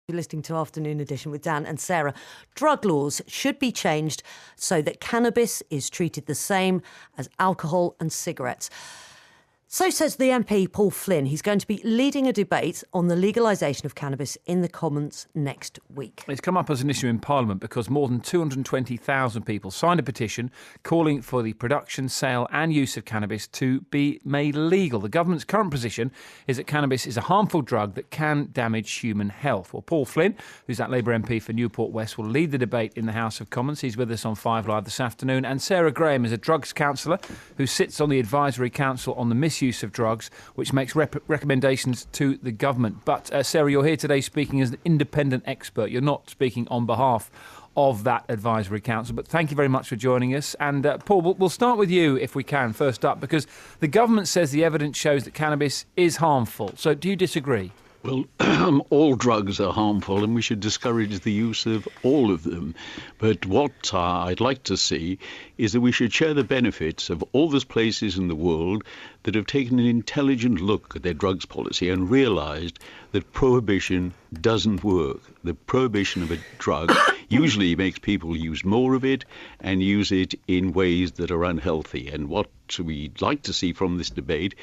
You're listening to Afternoon Edition with Dan and Sarah. Drug laws should be changed so that cannabis is treated the same as alcohol and cigarettes. So says the MP Paul Flynn. He's going to be leading a debate on the legalisation of cannabis in the Commons next week. It's come up as an issue in Parliament because more than 220,000 people signed a petition calling for the production, sale and use of cannabis to be made legal. The government's current position is that cannabis is a harmful drug that can damage human health. Well, Paul Flynn, who's that Labour MP for Newport West, will lead the debate in the House of Commons. He's with us on 5 Live this afternoon. And Sarah Graham is a drugs counsellor who sits on the Advisory Council on the Misuse of Drugs, which makes recommendations to the government. But Sarah, you're here today speaking as an independent expert. You're not speaking on behalf of that Advisory Council, but thank you very much for joining us. And Paul, we'll start with you if we can first up, because the government says the evidence shows that cannabis is harmful. So do you disagree? Well, all drugs are harmful and we should discourage the use of all of them. But what I'd like to see is that we should share the benefits of all those places in the world that have taken an intelligent look at their drugs policy and realised that prohibition doesn't work. The prohibition of a drug usually makes people use more of it and use it in ways that are unhealthy. And what we'd like to see from this debate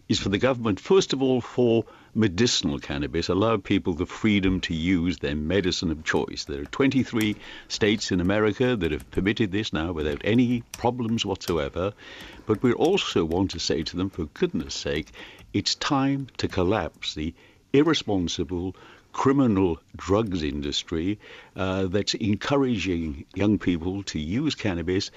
is for the government, first of all, for medicinal cannabis, allow people the freedom to use their medicine of choice. There are 23 states in America that have permitted this now without any problems whatsoever. But we also want to say to them, for goodness sake, it's time to collapse the irresponsible criminal drugs industry that's encouraging young people to use cannabis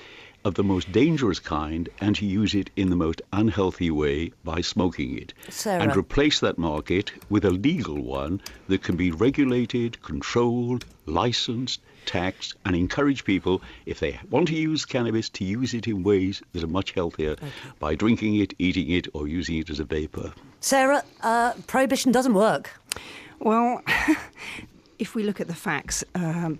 of the most dangerous kind and to use it in the most unhealthy way by smoking it. Sarah. And replace that market with a legal one that can be regulated, controlled, licensed, taxed, and encourage people, if they want to use cannabis, to use it in ways that are much healthier by drinking it, eating it, or using it as a vapor. Sarah, prohibition doesn't work. Well, if we look at the facts,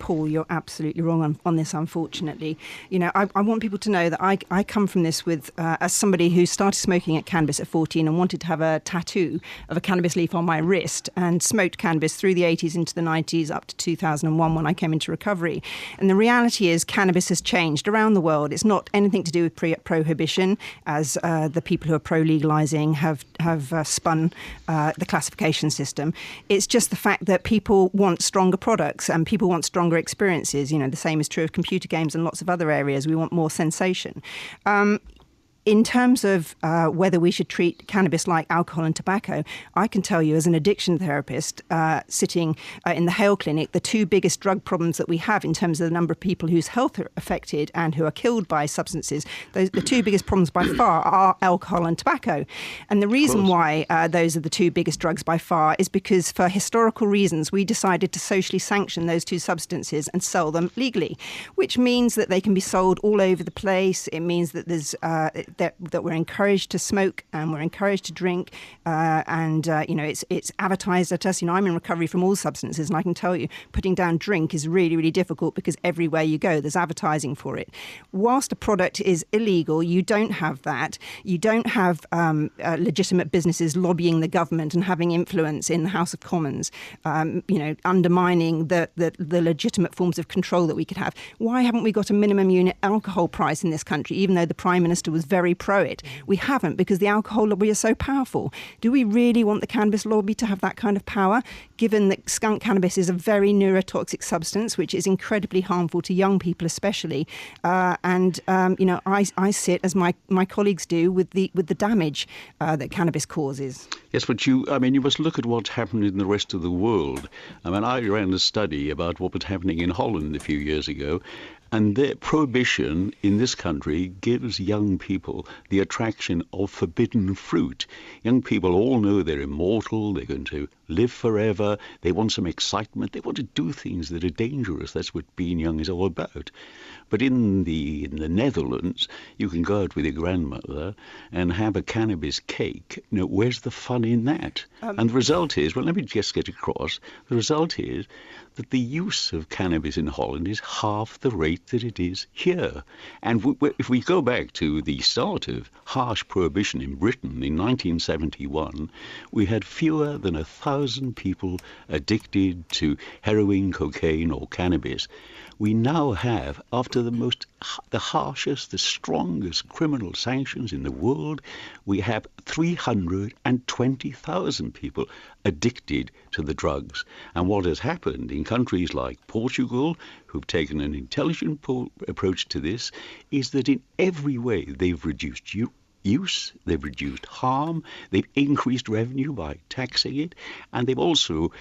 Paul, you're absolutely wrong on this, unfortunately. You know, I want people to know that I come from this with, as somebody who started smoking at cannabis at 14 and wanted to have a tattoo of a cannabis leaf on my wrist, and smoked cannabis through the 80s into the 90s up to 2001 when I came into recovery. And the reality is cannabis has changed around the world. It's not anything to do with prohibition, as the people who are pro-legalising have spun the classification system. It's just the fact that people want stronger products and people want stronger experiences. You know, the same is true of computer games and lots of other areas. We want more sensation. In terms of whether we should treat cannabis like alcohol and tobacco, I can tell you as an addiction therapist sitting in the Hale Clinic, the two biggest drug problems that we have in terms of the number of people whose health are affected and who are killed by substances, the two biggest problems by far are alcohol and tobacco. And the reason why those are the two biggest drugs by far is because for historical reasons, we decided to socially sanction those two substances and sell them legally, which means that they can be sold all over the place. It means that there's that we're encouraged to smoke and we're encouraged to drink, and you know, it's advertised at us. You know, I'm in recovery from all substances, and I can tell you, putting down drink is really, really difficult because everywhere you go, there's advertising for it. Whilst a product is illegal, you don't have that. You don't have legitimate businesses lobbying the government and having influence in the House of Commons, you know, undermining the legitimate forms of control that we could have. Why haven't we got a minimum unit alcohol price in this country, even though the Prime Minister was very pro it? We haven't, because the alcohol lobby is so powerful. Do we really want the cannabis lobby to have that kind of power, given that skunk cannabis is a very neurotoxic substance, which is incredibly harmful to young people especially? And you know, I sit, as my colleagues do, with the damage that cannabis causes. Yes, but you must look at what's happened in the rest of the world. I mean, I ran a study about what was happening in Holland a few years ago, and the prohibition in this country gives young people the attraction of forbidden fruit. Young people all know they're immortal, they're going to live forever, they want some excitement, they want to do things that are dangerous. That's what being young is all about. But in the Netherlands, you can go out with your grandmother and have a cannabis cake. You know, where's the fun in that? And the result is, well, let me just get across, the result is that the use of cannabis in Holland is half the rate that it is here. And if we go back to the start of harsh prohibition in Britain in 1971, we had fewer than 1,000 people addicted to heroin, cocaine or cannabis. We now have, after the harshest, the strongest criminal sanctions in the world, we have 320,000 people addicted to the drugs. And what has happened in countries like Portugal, who've taken an intelligent approach to this, is that in every way they've reduced use, they've reduced harm, they've increased revenue by taxing it, and they've also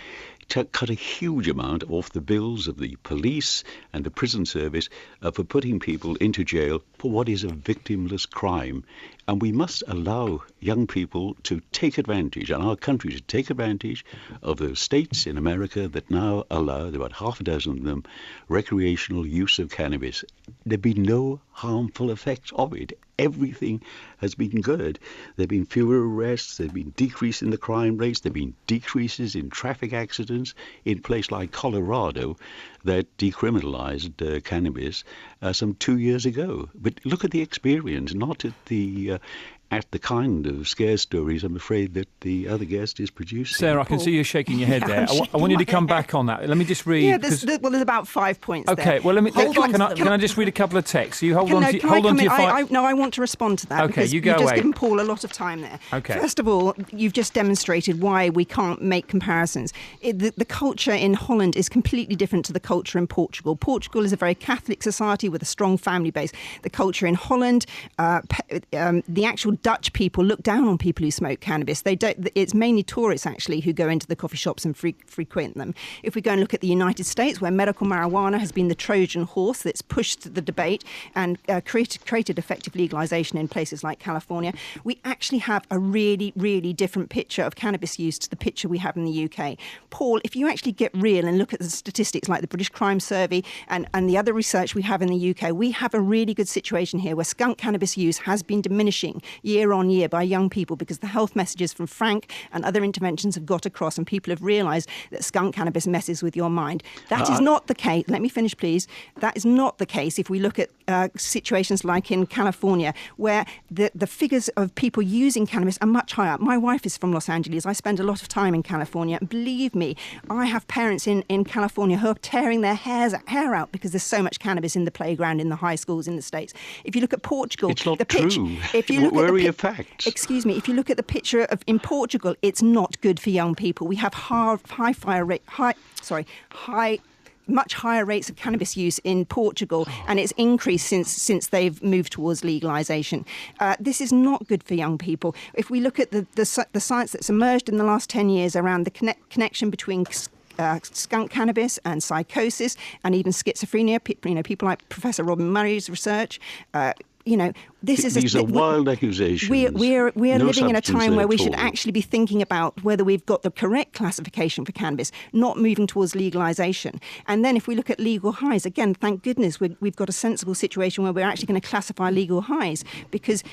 cut a huge amount off the bills of the police and the prison service for putting people into jail for what is a victimless crime. And we must allow young people to take advantage, and our country to take advantage of those states in America that now allow, about half a dozen of them, recreational use of cannabis. There've been no harmful effects of it. Everything has been good. There have been fewer arrests, there have been decrease in the crime rates, there have been decreases in traffic accidents in a place like Colorado that decriminalized cannabis some 2 years ago. But look at the experience, not at the kind of scare stories, I'm afraid, that the other guest is producing. Sarah, I can see you shaking your head there. I want you to come back on that. Let me just read. Yeah, there's about 5 points there. Okay, well, can I just read a couple of texts? You hold on to your I want to respond to that. Okay, because you go you've away. just given Paul a lot of time there. Okay. First of all, you've just demonstrated why we can't make comparisons. The culture in Holland is completely different to the culture in Portugal. Portugal is a very Catholic society with a strong family base. The culture in Holland, the actual Dutch people look down on people who smoke cannabis. It's mainly tourists, actually, who go into the coffee shops and frequent them. If we go and look at the United States, where medical marijuana has been the Trojan horse that's pushed the debate and created effective legalisation in places like California, we actually have a really, really different picture of cannabis use to the picture we have in the UK. Paul, if you actually get real and look at the statistics like the British Crime Survey and the other research we have in the UK, we have a really good situation here where skunk cannabis use has been diminishing year on year by young people because the health messages from Frank and other interventions have got across and people have realised that skunk cannabis messes with your mind. That is not the case. Let me finish, please. That is not the case if we look at situations like in California, where the figures of people using cannabis are much higher. My wife is from Los Angeles. I spend a lot of time in California. Believe me, I have parents in California who are tearing their hair out because there's so much cannabis in the playground in the high schools in the States. If you look at Portugal, it's not true. Where are your facts? Excuse me. If you look at the picture in Portugal, it's not good for young people. We have much higher rates of cannabis use in Portugal, and it's increased since they've moved towards legalisation. This is not good for young people. If we look at the science that's emerged in the last 10 years around the connection between skunk cannabis and psychosis and even schizophrenia, people like Professor Robin Murray's research, these are wild accusations. We're living in a time where we should actually be thinking about whether we've got the correct classification for cannabis, not moving towards legalisation. And then if we look at legal highs, again, thank goodness we've got a sensible situation where we're actually going to classify legal highs, because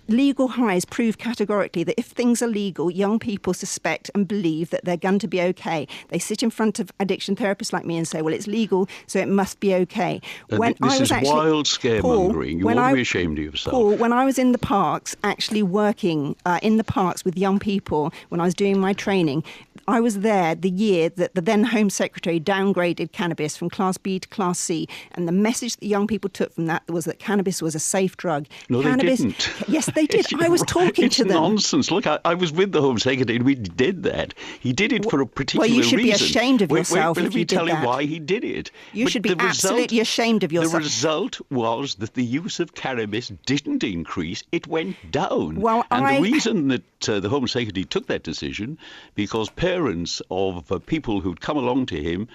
legal highs prove categorically that if things are legal, young people suspect and believe that they're going to be okay. They sit in front of addiction therapists like me and say, well, it's legal, so it must be okay. This is wild scaremongering. You ought to be ashamed of yourself. Paul, when I was in the parks, actually working in the parks with young people, when I was doing my training, I was there the year that the then Home Secretary downgraded cannabis from Class B to Class C, and the message that young people took from that was that cannabis was a safe drug. No, cannabis, they didn't. Yes, they did. I was talking to them. It's nonsense. Look, I was with the Home Secretary and we did that. He did it for a particular reason. Well, you should be ashamed of yourself if you did that. Let me tell you why he did it. You should be absolutely ashamed of yourself. The result was that the use of cannabis didn't increase, it went down. The reason that the Home Secretary took that decision, because parents of people who'd come along to him,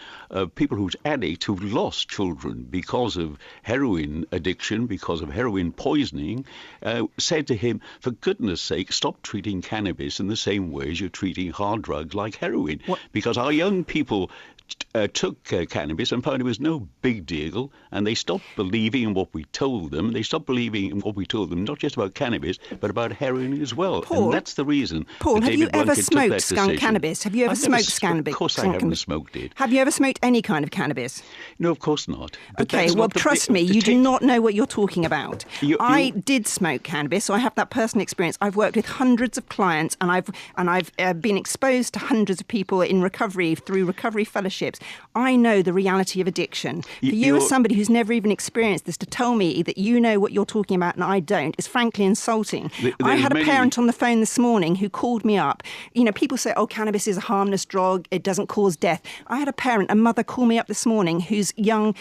people who's addicts who've lost children because of heroin addiction, because of heroin poisoning, said to him, for goodness sake, stop treating cannabis in the same way as you're treating hard drugs like heroin. Because our young people took cannabis and found it was no big deal, and they stopped believing in what we told them. They stopped believing in what we told them, not just about cannabis, but about heroin as well. Paul, and that's the reason. Paul, have you ever Blunkett smoked skunk cannabis? Have you ever smoked cannabis? Of course I haven't smoked it. Have you ever smoked any kind of cannabis? No, of course not. But Okay, well, trust me, you do not know what you're talking about. I did smoke cannabis, so I have that personal experience. I've worked with hundreds of clients, and I've been exposed to hundreds of people in recovery through recovery fellowships. I know the reality of addiction. For you as somebody who's never even experienced this, to tell me that you know what you're talking about and I don't is frankly insulting. I had a parent on the phone this morning who called me up. You know, people say, oh, cannabis is a harmless drug, it doesn't cause death. I had a mother call me up this morning whose young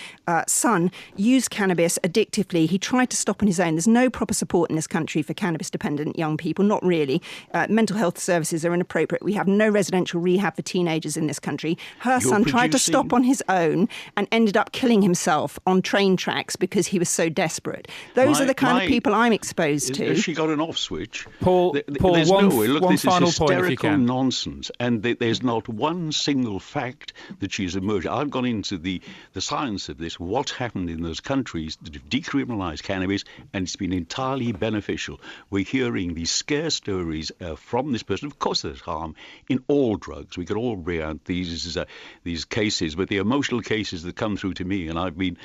son used cannabis addictively. He tried to stop on his own. There's no proper support in this country for cannabis-dependent young people, not really. Mental health services are inappropriate. We have no residential rehab for teenagers in this country. Her son tried to stop on his own and ended up killing himself on train tracks because he was so desperate. Those are the kind of people I'm exposed to. Has she got an off switch? Paul, there's one, no way. Look, one this final is point, if you hysterical can. nonsense, and there's not one single fact that she's emerged. I've gone into the science of this, what's happened in those countries that have decriminalised cannabis, and it's been entirely beneficial. We're hearing these scare stories from this person. Of course, there's harm in all drugs. We could all bring out these cases, but the emotional cases that come through to me, and I've been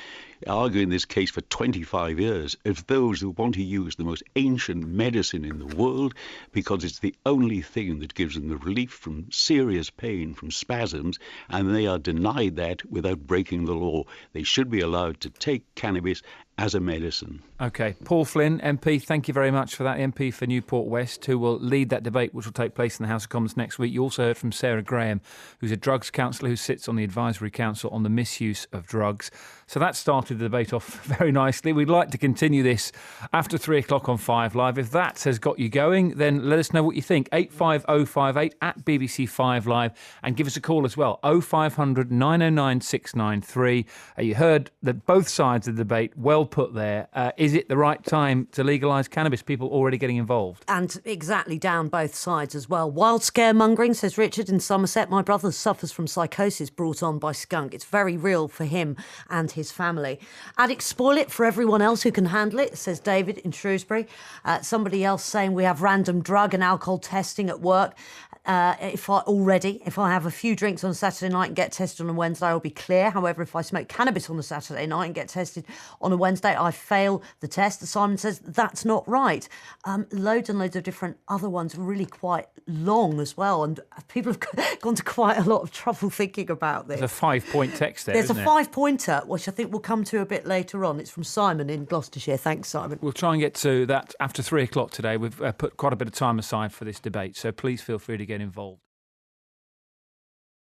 arguing this case for 25 years, of those who want to use the most ancient medicine in the world because it's the only thing that gives them the relief from serious pain, from spasms, and they are denied that without breaking the law. They should be allowed to take cannabis as a medicine. OK. Paul Flynn, MP, thank you very much for that. MP for Newport West, who will lead that debate, which will take place in the House of Commons next week. You also heard from Sarah Graham, who's a drugs counsellor who sits on the Advisory Council on the Misuse of Drugs. So that started the debate off very nicely. We'd like to continue this after 3 o'clock on 5 Live. If that has got you going, then let us know what you think. 85058 at BBC 5 Live, and give us a call as well. 0500 909 693. You heard that both sides of the debate, well put there. Is it the right time to legalise cannabis? People already getting involved. And exactly down both sides as well. Wild scaremongering, says Richard in Somerset. My brother suffers from psychosis brought on by skunk. It's very real for him and his family. Addicts spoil it for everyone else who can handle it, says David in Shrewsbury. Somebody else saying we have random drug and alcohol testing at work. If I have a few drinks on a Saturday night and get tested on a Wednesday, I'll be clear. However, if I smoke cannabis on a Saturday night and get tested on a Wednesday, I fail the test. Simon says that's not right. Loads and loads of different other ones, really quite long as well. And people have gone to quite a lot of trouble thinking about this. There's a 5-point text there, There's isn't a it? 5-pointer, which I think we'll come to a bit later on. It's from Simon in Gloucestershire. Thanks, Simon. We'll try and get to that after 3 o'clock today. We've put quite a bit of time aside for this debate, so please feel free to get involved.